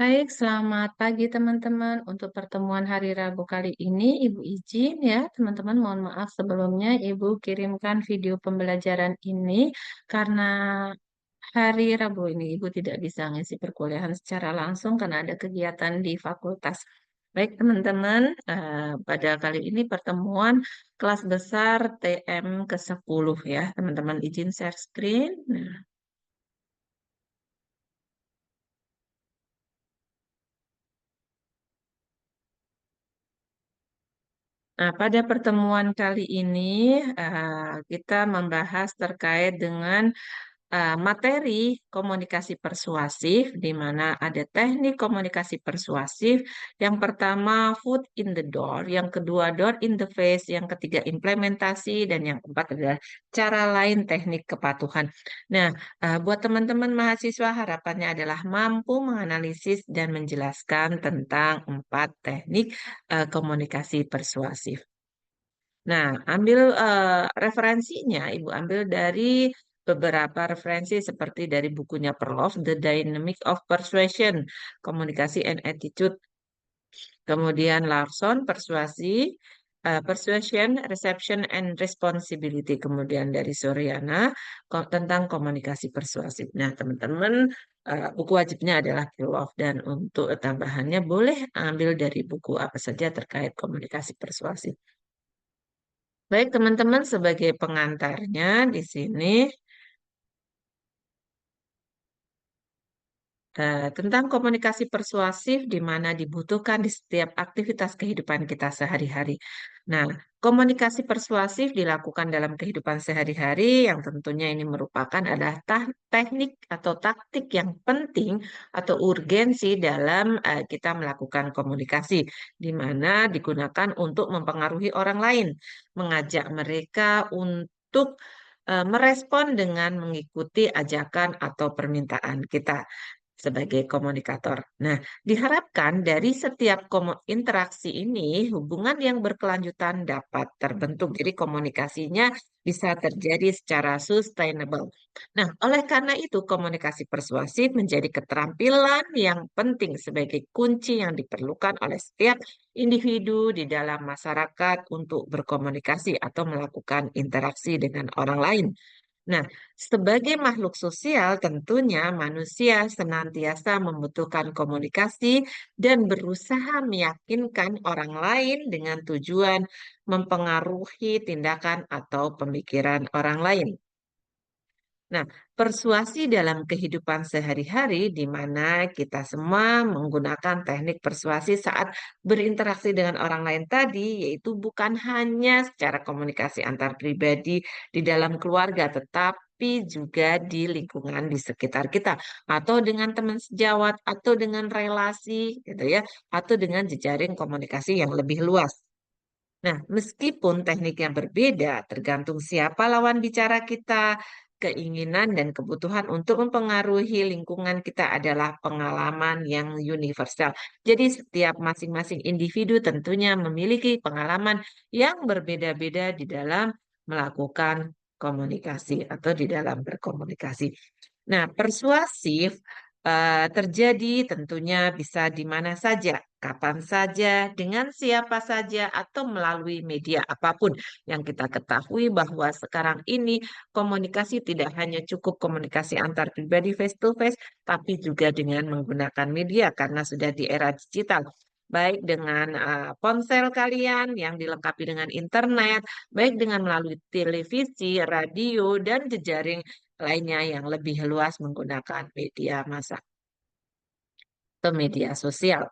Baik, selamat pagi teman-teman. Untuk pertemuan hari Rabu kali ini, Ibu izin ya, teman-teman. Mohon maaf sebelumnya, Ibu kirimkan video pembelajaran ini karena hari Rabu ini Ibu tidak bisa ngisi perkuliahan secara langsung karena ada kegiatan di fakultas. Baik, teman-teman, pada kali ini pertemuan kelas besar TM ke-10 ya. Teman-teman izin share screen. Nah, pada pertemuan kali ini kita membahas terkait dengan materi komunikasi persuasif, di mana ada teknik komunikasi persuasif. Yang pertama, foot in the door. Yang kedua, door in the face. Yang ketiga, implementasi. Dan yang keempat adalah cara lain teknik kepatuhan. Nah, buat teman-teman mahasiswa, harapannya adalah mampu menganalisis dan menjelaskan tentang empat teknik komunikasi persuasif. Nah, ambil referensinya, Ibu ambil dari beberapa referensi seperti dari bukunya Perloff, The Dynamic of Persuasion, Komunikasi and Attitude. Kemudian Larson, Persuasion, Reception and Responsibility. Kemudian dari Soriana, tentang komunikasi persuasif. Nah, teman-teman, buku wajibnya adalah Perloff. Dan untuk tambahannya boleh ambil dari buku apa saja terkait komunikasi persuasif. Baik, teman-teman, sebagai pengantarnya di sini tentang komunikasi persuasif di mana dibutuhkan di setiap aktivitas kehidupan kita sehari-hari. Nah, komunikasi persuasif dilakukan dalam kehidupan sehari-hari yang tentunya ini merupakan adalah teknik atau taktik yang penting atau urgensi dalam kita melakukan komunikasi, di mana digunakan untuk mempengaruhi orang lain, mengajak mereka untuk merespon dengan mengikuti ajakan atau permintaan kita sebagai komunikator. Nah, diharapkan dari setiap interaksi ini hubungan yang berkelanjutan dapat terbentuk. Jadi komunikasinya bisa terjadi secara sustainable. Nah, oleh karena itu komunikasi persuasif menjadi keterampilan yang penting sebagai kunci yang diperlukan oleh setiap individu di dalam masyarakat untuk berkomunikasi atau melakukan interaksi dengan orang lain. Nah, sebagai makhluk sosial, tentunya manusia senantiasa membutuhkan komunikasi dan berusaha meyakinkan orang lain dengan tujuan mempengaruhi tindakan atau pemikiran orang lain. Nah, persuasi dalam kehidupan sehari-hari di mana kita semua menggunakan teknik persuasi saat berinteraksi dengan orang lain tadi, yaitu bukan hanya secara komunikasi antar pribadi di dalam keluarga, tetapi juga di lingkungan di sekitar kita, atau dengan teman sejawat, atau dengan relasi, gitu ya, atau dengan jejaring komunikasi yang lebih luas. Nah, meskipun teknik yang berbeda, tergantung siapa lawan bicara kita, keinginan dan kebutuhan untuk mempengaruhi lingkungan kita adalah pengalaman yang universal. Jadi setiap masing-masing individu tentunya memiliki pengalaman yang berbeda-beda di dalam melakukan komunikasi atau di dalam berkomunikasi. Nah, persuasif terjadi tentunya bisa di mana saja, kapan saja, dengan siapa saja, atau melalui media apapun yang kita ketahui bahwa sekarang ini komunikasi tidak hanya cukup komunikasi antar pribadi face to face, tapi juga dengan menggunakan media karena sudah di era digital. Baik dengan ponsel kalian yang dilengkapi dengan internet, baik dengan melalui televisi, radio, dan jejaring lainnya yang lebih luas menggunakan media massa atau media sosial.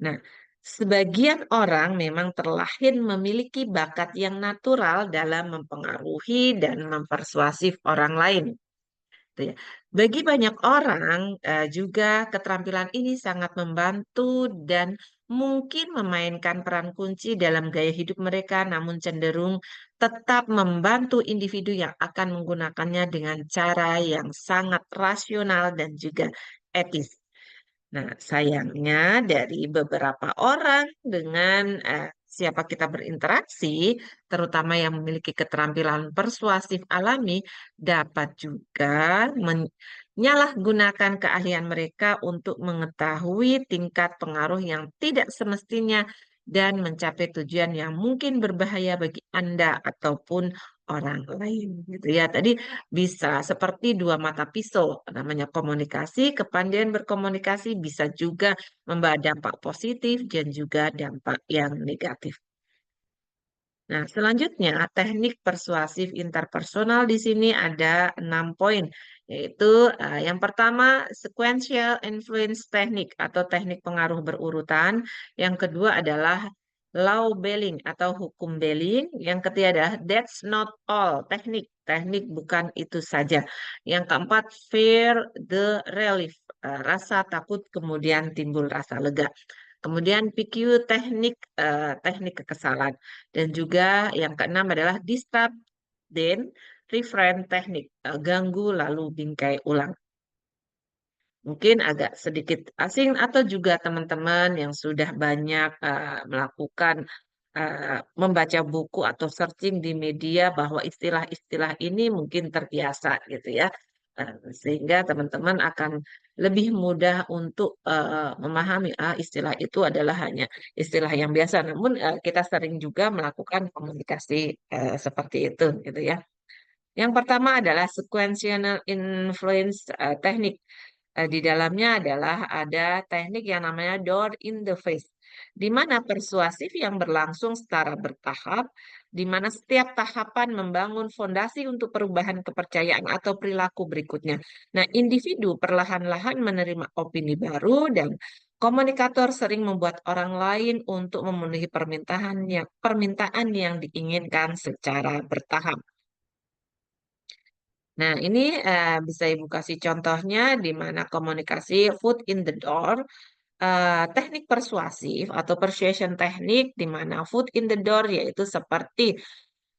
Nah, sebagian orang memang terlahir memiliki bakat yang natural dalam mempengaruhi dan mempersuasif orang lain. Gitu ya. Bagi banyak orang juga keterampilan ini sangat membantu dan mungkin memainkan peran kunci dalam gaya hidup mereka, namun cenderung tetap membantu individu yang akan menggunakannya dengan cara yang sangat rasional dan juga etis. Nah, sayangnya dari beberapa orang dengan siapa kita berinteraksi, terutama yang memiliki keterampilan persuasif alami, dapat juga menyalahgunakan keahlian mereka untuk mengetahui tingkat pengaruh yang tidak semestinya dan mencapai tujuan yang mungkin berbahaya bagi Anda ataupun orang lain gitu ya. Tadi bisa seperti dua mata pisau, namanya komunikasi, kepandaian berkomunikasi bisa juga membawa dampak positif dan juga dampak yang negatif. Nah, selanjutnya teknik persuasif interpersonal di sini ada 6 poin, yaitu yang pertama sequential influence teknik atau teknik pengaruh berurutan, yang kedua adalah law Belling atau hukum Belling, yang ketiga adalah that's not all teknik, teknik bukan itu saja, yang keempat fear the relief, rasa takut kemudian timbul rasa lega. Kemudian PQ teknik teknik kekesalan. Dan juga yang keenam adalah disturb then refrain teknik, ganggu lalu bingkai ulang. Mungkin agak sedikit asing atau juga teman-teman yang sudah banyak melakukan membaca buku atau searching di media bahwa istilah-istilah ini mungkin terbiasa gitu ya. Sehingga teman-teman akan lebih mudah untuk memahami istilah itu adalah hanya istilah yang biasa. Namun kita sering juga melakukan komunikasi seperti itu gitu ya. Yang pertama adalah sequential influence teknik. Di dalamnya adalah ada teknik yang namanya door in the face, di mana persuasif yang berlangsung secara bertahap, di mana setiap tahapan membangun fondasi untuk perubahan kepercayaan atau perilaku berikutnya. Nah, individu perlahan-lahan menerima opini baru dan komunikator sering membuat orang lain untuk memenuhi permintaan yang diinginkan secara bertahap. Nah, ini bisa Ibu kasih contohnya di mana komunikasi foot in the door, teknik persuasif atau persuasion teknik di mana foot in the door yaitu seperti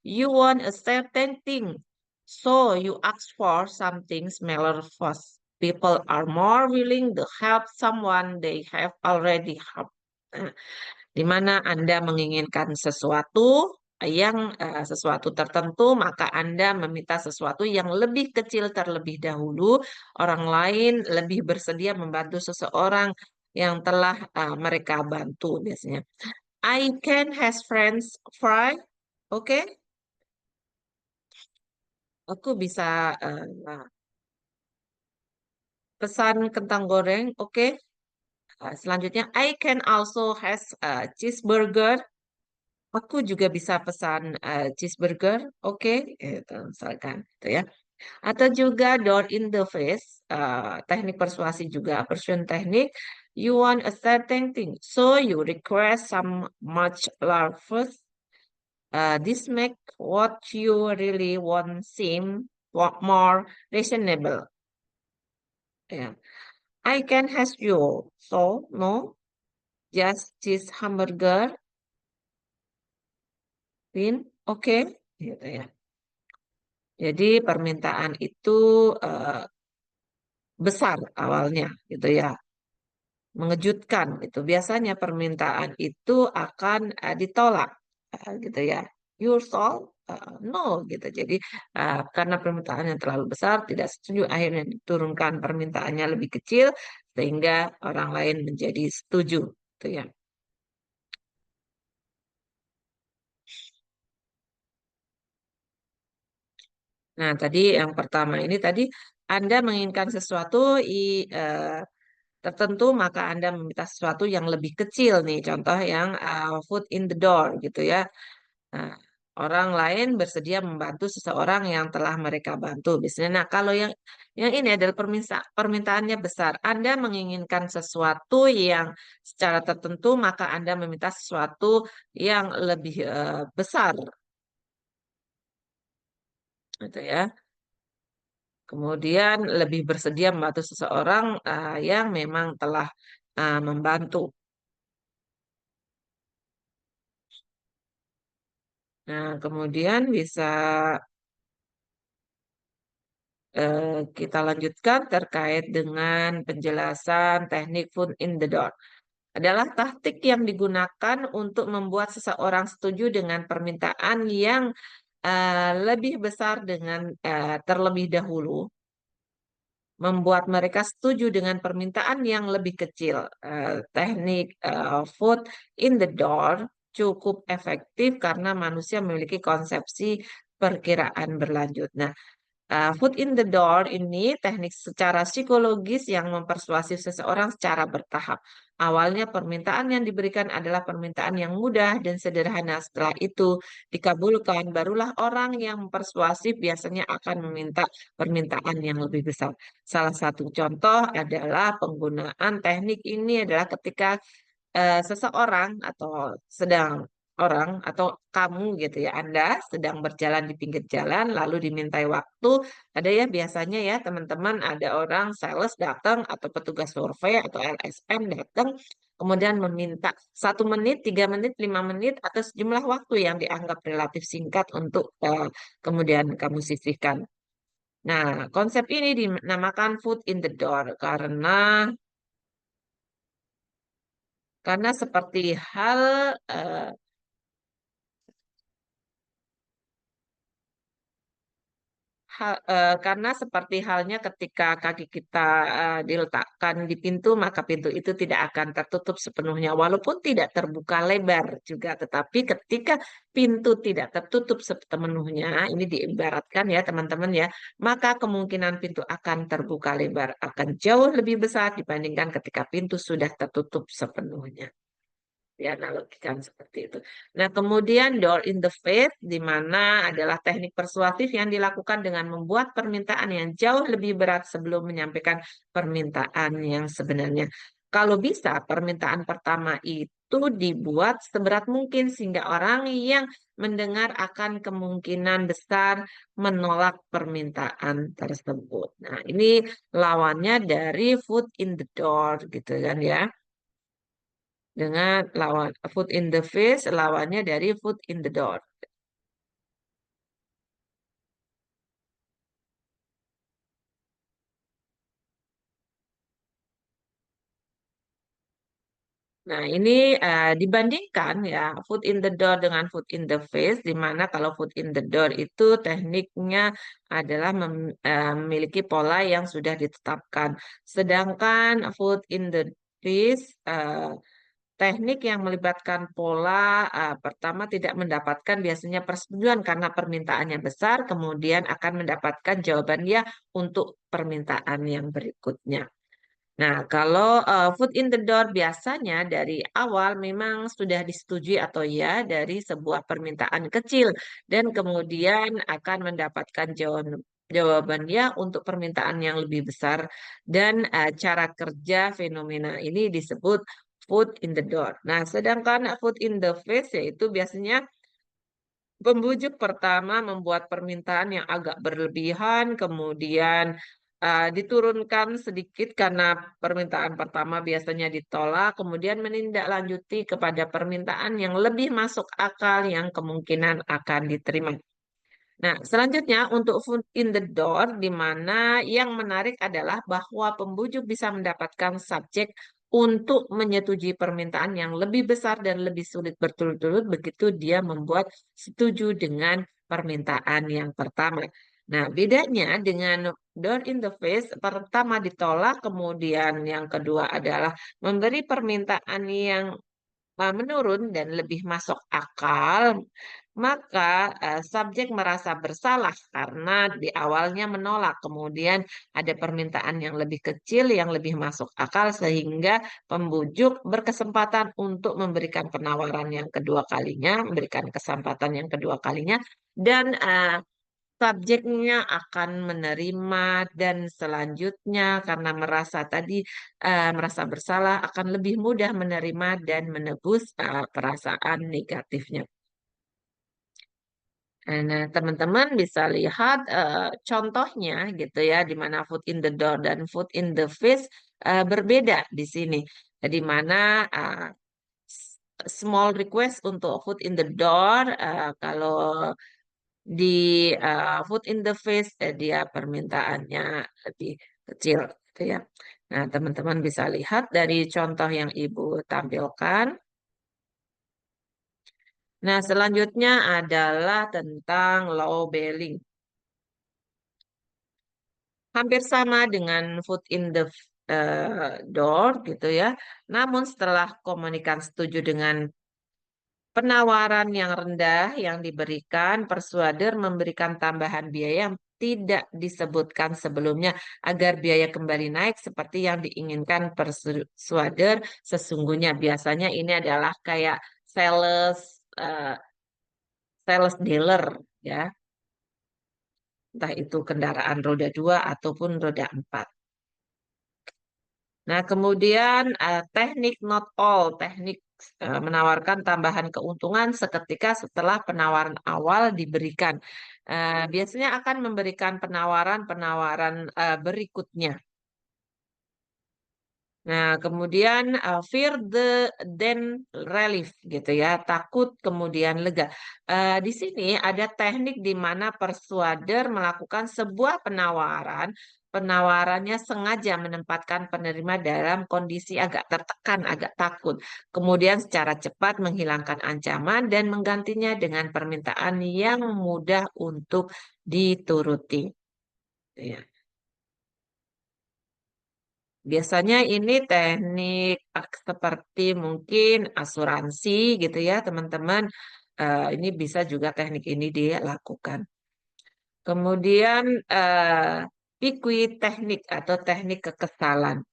you want a certain thing, so you ask for something smaller first. People are more willing to help someone they have already helped. Nah, di mana Anda menginginkan sesuatu tertentu, maka Anda meminta sesuatu yang lebih kecil terlebih dahulu. Orang lain lebih bersedia membantu seseorang yang telah mereka bantu biasanya. I can has friends fry. Oke, aku bisa pesan kentang goreng. Oke. Selanjutnya, I can also has cheeseburger. Aku juga bisa pesan cheeseburger, oke, itu misalkan, gitu ya. Atau juga door in the face, teknik persuasi juga, persuasion teknik. You want a certain thing, so you request some much larger. This make what you really want seem more reasonable. Ya, I can has you, so no, just cheese hamburger, win, oke, gitu ya. Jadi permintaan itu eh, besar awalnya gitu ya, mengejutkan itu. Biasanya permintaan itu akan ditolak gitu ya. Your soul no gitu. Jadi karena permintaan yang terlalu besar tidak setuju, akhirnya diturunkan permintaannya lebih kecil sehingga orang lain menjadi setuju gitu ya. Nah, tadi yang pertama ini tadi Anda menginginkan sesuatu tertentu, maka Anda meminta sesuatu yang lebih kecil nih. Contoh yang foot in the door gitu ya. Nah, orang lain bersedia membantu seseorang yang telah mereka bantu biasanya. Nah, kalau yang ini adalah permintaannya besar. Anda menginginkan sesuatu yang secara tertentu, maka Anda meminta sesuatu yang lebih besar gitu ya. Kemudian lebih bersedia membantu seseorang yang memang telah membantu. Nah, kemudian bisa kita lanjutkan terkait dengan penjelasan teknik foot in the door. adalah taktik yang digunakan untuk membuat seseorang setuju dengan permintaan yang lebih besar dengan terlebih dahulu, membuat mereka setuju dengan permintaan yang lebih kecil. Teknik foot in the door cukup efektif karena manusia memiliki konsepsi perkiraan berlanjut. Nah, foot in the door ini teknik secara psikologis yang mempersuasi seseorang secara bertahap. Awalnya permintaan yang diberikan adalah permintaan yang mudah dan sederhana. Setelah itu dikabulkan, barulah orang yang persuasif biasanya akan meminta permintaan yang lebih besar. Salah satu contoh adalah penggunaan teknik ini adalah ketika seseorang atau sedang orang atau kamu gitu ya, Anda sedang berjalan di pinggir jalan lalu dimintai waktu, ada ya biasanya ya teman-teman ada orang sales datang atau petugas survei atau LSM datang kemudian meminta 1 menit, 3 menit, 5 menit atau sejumlah waktu yang dianggap relatif singkat untuk kemudian kamu sisihkan. Nah, konsep ini dinamakan foot in the door karena seperti hal eh, karena seperti halnya ketika kaki kita diletakkan di pintu, maka pintu itu tidak akan tertutup sepenuhnya, walaupun tidak terbuka lebar juga. Tetapi ketika pintu tidak tertutup sepenuhnya, ini diibaratkan ya teman-teman ya, maka kemungkinan pintu akan terbuka lebar akan jauh lebih besar dibandingkan ketika pintu sudah tertutup sepenuhnya. Dianalogikan seperti itu. Nah, kemudian door in the face, di mana adalah teknik persuasif yang dilakukan dengan membuat permintaan yang jauh lebih berat sebelum menyampaikan permintaan yang sebenarnya. Kalau bisa, permintaan pertama itu dibuat seberat mungkin sehingga orang yang mendengar akan kemungkinan besar menolak permintaan tersebut. Nah, ini lawannya dari foot in the door gitu kan ya. Dengan lawan foot in the face lawannya dari foot in the door. Nah, ini dibandingkan ya foot in the door dengan foot in the face, di mana kalau foot in the door itu tekniknya adalah memiliki pola yang sudah ditetapkan. Sedangkan foot in the face teknik yang melibatkan pola pertama tidak mendapatkan biasanya persetujuan karena permintaannya besar, kemudian akan mendapatkan jawaban ya untuk permintaan yang berikutnya. Nah, kalau foot in the door biasanya dari awal memang sudah disetujui atau ya dari sebuah permintaan kecil dan kemudian akan mendapatkan jawaban ya untuk permintaan yang lebih besar dan cara kerja fenomena ini disebut foot in the door. Nah, sedangkan foot in the face yaitu biasanya pembujuk pertama membuat permintaan yang agak berlebihan, kemudian diturunkan sedikit karena permintaan pertama biasanya ditolak, kemudian menindaklanjuti kepada permintaan yang lebih masuk akal yang kemungkinan akan diterima. Nah, selanjutnya untuk foot in the door, di mana yang menarik adalah bahwa pembujuk bisa mendapatkan subjek untuk menyetujui permintaan yang lebih besar dan lebih sulit berturut-turut begitu dia membuat setuju dengan permintaan yang pertama. Nah, bedanya dengan door in the face, pertama ditolak, kemudian yang kedua adalah memberi permintaan yang menurun dan lebih masuk akal, maka subjek merasa bersalah karena di awalnya menolak, kemudian ada permintaan yang lebih kecil, yang lebih masuk akal, sehingga pembujuk berkesempatan untuk memberikan penawaran yang kedua kalinya, memberikan kesempatan yang kedua kalinya, dan subjeknya akan menerima dan selanjutnya karena merasa tadi merasa bersalah akan lebih mudah menerima dan menebus perasaan negatifnya. Nah, teman-teman bisa lihat contohnya gitu ya, di mana foot in the door dan foot in the face berbeda di sini. Di mana small request untuk foot in the door, kalau di food in the face dia permintaannya lebih kecil gitu ya. Nah, teman-teman bisa lihat dari contoh yang Ibu tampilkan. Nah, selanjutnya adalah tentang labeling. Hampir sama dengan food in the door gitu ya. Namun setelah komunikan setuju dengan penawaran yang rendah yang diberikan, persuader memberikan tambahan biaya yang tidak disebutkan sebelumnya agar biaya kembali naik seperti yang diinginkan persuader sesungguhnya. Biasanya ini adalah kayak sales sales dealer ya, entah itu kendaraan roda 2 ataupun roda 4. Nah, kemudian teknik not all, teknik menawarkan tambahan keuntungan seketika setelah penawaran awal diberikan. Biasanya akan memberikan penawaran-penawaran berikutnya. Nah, kemudian fear then relief gitu ya, takut kemudian lega. Di sini ada teknik di mana persuader melakukan sebuah penawaran, penawarannya sengaja menempatkan penerima dalam kondisi agak tertekan, agak takut. Kemudian secara cepat menghilangkan ancaman dan menggantinya dengan permintaan yang mudah untuk dituruti. Ya. Biasanya ini teknik seperti mungkin asuransi gitu ya, teman-teman. Ini bisa juga teknik ini dilakukan. Kemudian piqui teknik atau teknik kekesalan.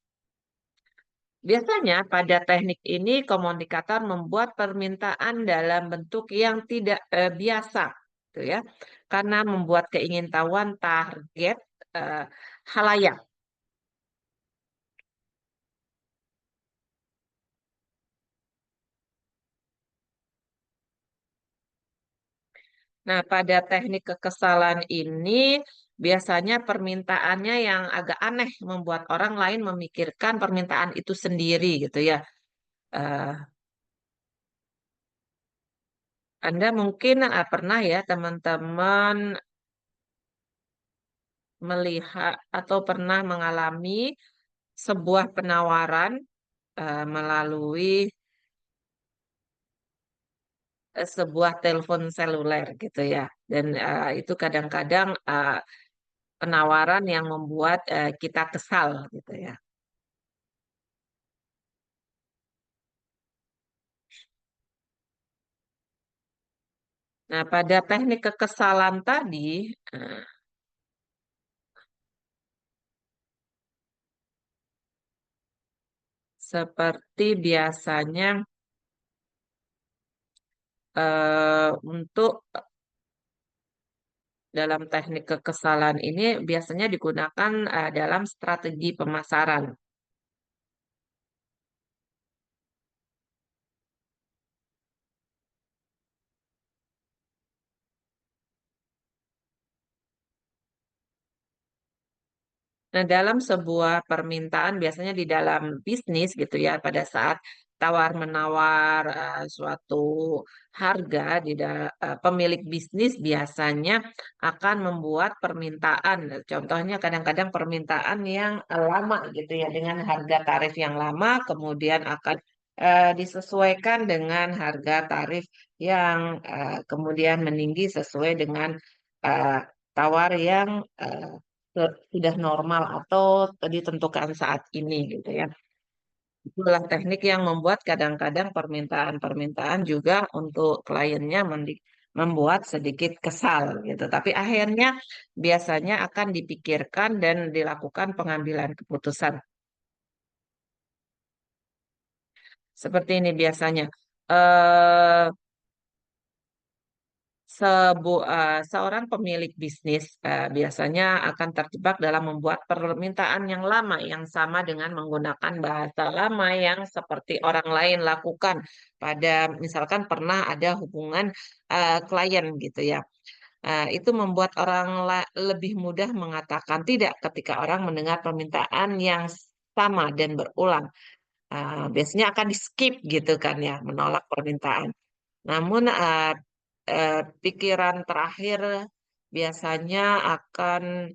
Biasanya pada teknik ini komunikator membuat permintaan dalam bentuk yang tidak biasa, gitu ya, karena membuat keingintahuan target eh, halayak. Nah, pada teknik kekesalan ini biasanya permintaannya yang agak aneh membuat orang lain memikirkan permintaan itu sendiri gitu ya. Eh, Anda mungkin pernah ya teman-teman melihat atau pernah mengalami sebuah penawaran melalui sebuah telepon seluler gitu ya. Dan itu kadang-kadang penawaran yang membuat kita kesal gitu ya. Nah, pada teknik kekesalan tadi, eh, seperti biasanya untuk dalam teknik kekesalan ini biasanya digunakan dalam strategi pemasaran. Nah, dalam sebuah permintaan biasanya di dalam bisnis gitu ya, pada saat tawar-menawar suatu harga pemilik bisnis biasanya akan membuat permintaan. Contohnya kadang-kadang permintaan yang lama gitu ya, dengan harga tarif yang lama kemudian akan disesuaikan dengan harga tarif yang kemudian meninggi sesuai dengan eh, tawar yang sudah normal atau ditentukan saat ini gitu ya. Itulah teknik yang membuat kadang-kadang permintaan-permintaan juga untuk kliennya membuat sedikit kesal gitu. Tapi akhirnya biasanya akan dipikirkan dan dilakukan pengambilan keputusan. Seperti ini biasanya. Eh Seorang pemilik bisnis biasanya akan terjebak dalam membuat permintaan yang lama yang sama dengan menggunakan bahasa lama yang seperti orang lain lakukan pada misalkan pernah ada hubungan klien gitu ya. Itu membuat orang lebih mudah mengatakan tidak ketika orang mendengar permintaan yang sama dan berulang. Biasanya akan di skip gitu kan ya, menolak permintaan. Namun pikiran terakhir biasanya akan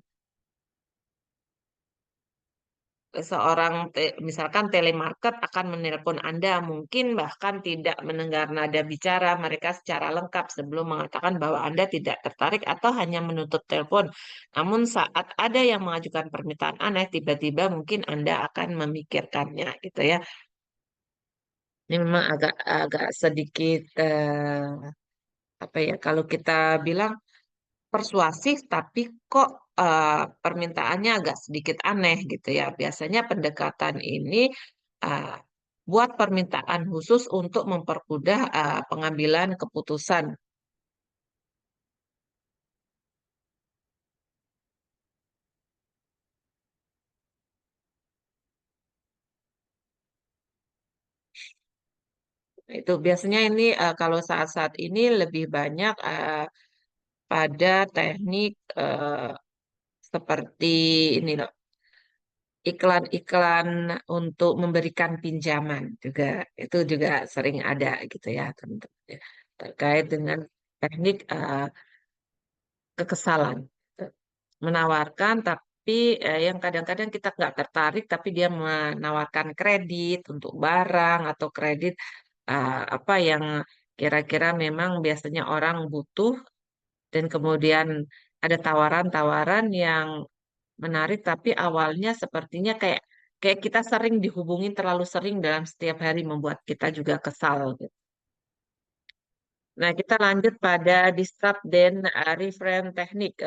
seorang misalkan telemarket akan menelpon Anda, mungkin bahkan tidak mendengar nada bicara mereka secara lengkap sebelum mengatakan bahwa Anda tidak tertarik atau hanya menutup telepon. Namun saat ada yang mengajukan permintaan aneh, tiba-tiba mungkin Anda akan memikirkannya, gitu ya. Ini memang agak agak sedikit apa ya? Kalau kita bilang persuasif, tapi kok permintaannya agak sedikit aneh gitu ya. Biasanya pendekatan ini uh, buat permintaan khusus untuk mempermudah pengambilan keputusan. Itu biasanya ini kalau saat-saat ini lebih banyak pada teknik seperti ini loh, iklan-iklan untuk memberikan pinjaman juga itu juga sering ada gitu ya teman-teman, ya. Terkait dengan teknik kekesalan. Menawarkan tapi yang kadang-kadang kita nggak tertarik tapi dia menawarkan kredit untuk barang atau kredit apa yang kira-kira memang biasanya orang butuh dan kemudian ada tawaran-tawaran yang menarik tapi awalnya sepertinya kayak kayak kita sering dihubungi terlalu sering dalam setiap hari membuat kita juga kesal gitu. Nah, kita lanjut pada disrupt dan reframe teknik.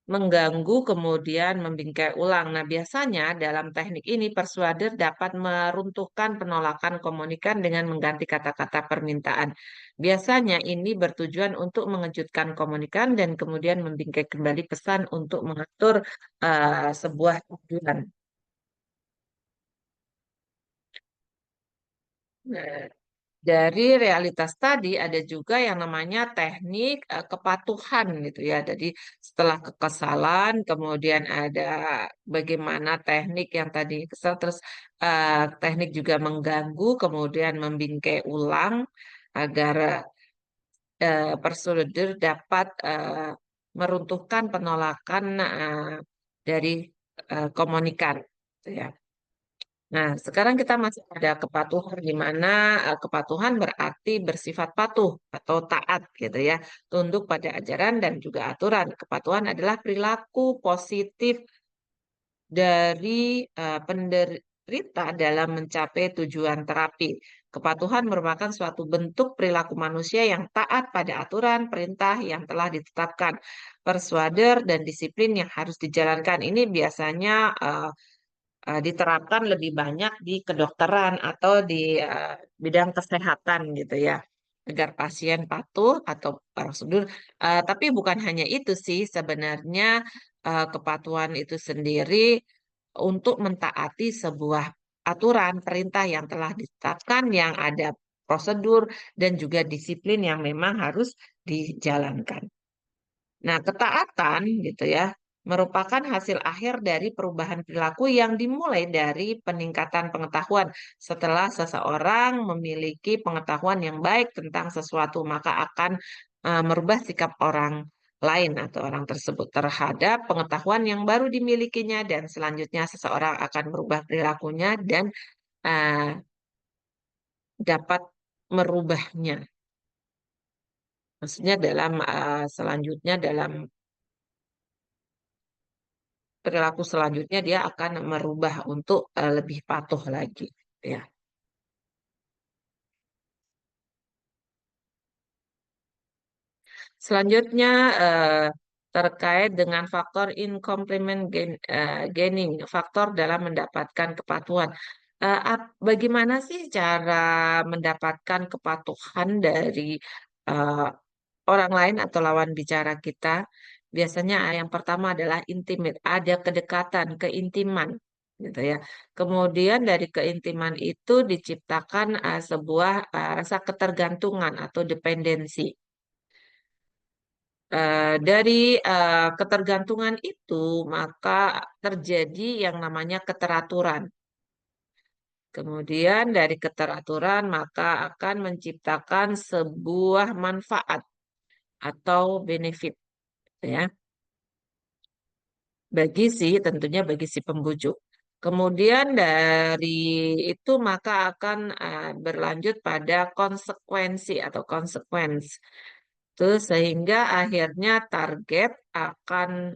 Mengganggu kemudian membingkai ulang. Nah, biasanya dalam teknik ini persuader dapat meruntuhkan penolakan komunikan dengan mengganti kata-kata permintaan. Biasanya ini bertujuan untuk mengejutkan komunikan dan kemudian membingkai kembali pesan untuk mengatur sebuah tujuan. Nah, dari realitas tadi ada juga yang namanya teknik kepatuhan gitu ya. Jadi setelah kekesalan kemudian ada bagaimana teknik yang tadi kesal terus teknik juga mengganggu kemudian membingkai ulang agar persuader dapat meruntuhkan penolakan dari komunikan gitu ya. Nah, sekarang kita masih ada kepatuhan di mana kepatuhan berarti bersifat patuh atau taat gitu ya, tunduk pada ajaran dan juga aturan. Kepatuhan adalah perilaku positif dari penderita dalam mencapai tujuan terapi. Kepatuhan merupakan suatu bentuk perilaku manusia yang taat pada aturan perintah yang telah ditetapkan. Persuader dan disiplin yang harus dijalankan ini biasanya diterapkan lebih banyak di kedokteran atau di bidang kesehatan gitu ya, agar pasien patuh atau prosedur. Tapi bukan hanya itu sih sebenarnya kepatuhan itu sendiri untuk mentaati sebuah aturan perintah yang telah ditetapkan, yang ada prosedur dan juga disiplin yang memang harus dijalankan. Nah, ketaatan gitu ya merupakan hasil akhir dari perubahan perilaku yang dimulai dari peningkatan pengetahuan. Setelah seseorang memiliki pengetahuan yang baik tentang sesuatu, maka akan merubah sikap orang lain atau orang tersebut terhadap pengetahuan yang baru dimilikinya dan selanjutnya seseorang akan merubah perilakunya dan uh, dapat merubahnya. Maksudnya dalam selanjutnya dalam perilaku selanjutnya dia akan merubah untuk lebih patuh lagi ya. Selanjutnya terkait dengan faktor gaining, faktor dalam mendapatkan kepatuhan. Bagaimana sih cara mendapatkan kepatuhan dari eh, orang lain atau lawan bicara kita? Biasanya yang pertama adalah intimate, ada kedekatan, keintiman, gitu ya. Kemudian dari keintiman itu diciptakan sebuah rasa ketergantungan atau dependensi. Dari ketergantungan itu maka terjadi yang namanya keteraturan. Kemudian dari keteraturan maka akan menciptakan sebuah manfaat atau benefit, ya. bagi tentunya bagi si pembujuk. Kemudian dari itu maka akan berlanjut pada konsekuensi atau consequence. Terus sehingga akhirnya target akan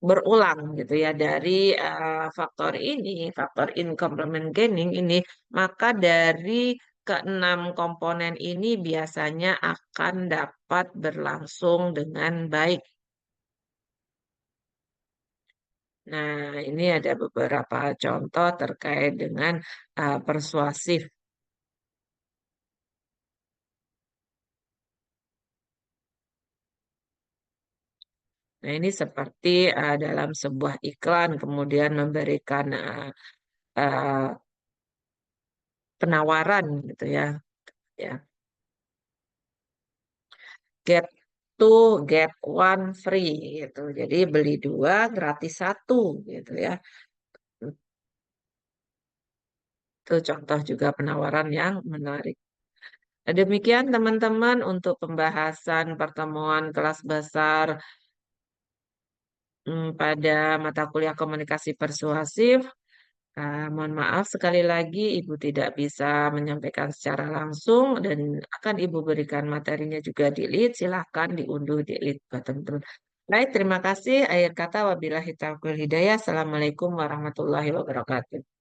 berulang gitu ya dari faktor ini, faktor in complement gaining ini, maka dari keenam komponen ini biasanya akan dapat berlangsung dengan baik. Nah, ini ada beberapa contoh terkait dengan persuasif. Nah, ini seperti dalam sebuah iklan kemudian memberikan uh, penawaran gitu ya. Ya, get two get one free gitu. Jadi beli dua gratis satu gitu ya. Itu contoh juga penawaran yang menarik. Nah, demikian teman-teman untuk pembahasan pertemuan kelas besar pada mata kuliah komunikasi persuasif. Mohon maaf sekali lagi Ibu tidak bisa menyampaikan secara langsung dan akan Ibu berikan materinya juga di lead. Silahkan diunduh di lead button terus. Baik, terima kasih. Akhir kata wabillahi taufiq hidayah. Assalamualaikum warahmatullahi wabarakatuh.